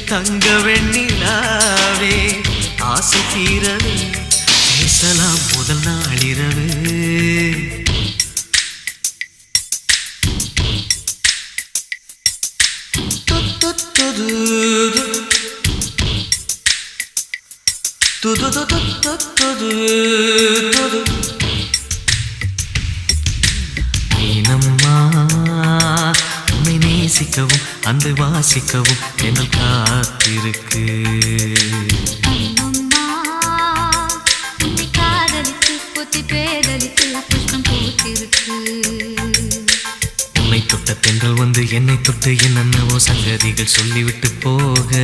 தங்க வெண்ணிலாவே ஆசை தீரவே பேசலாம் முதல் நாளிரவு மீனம்மா உன்னை நேசிக்கவும் அன்பை வாசிக்கவும் என்னல் காத்திருக்கு உன்னை தொட்ட தென்றல் வந்து என்னை தொட்டு என்னென்னவோ சங்கதிகள் சொல்லிவிட்டு போக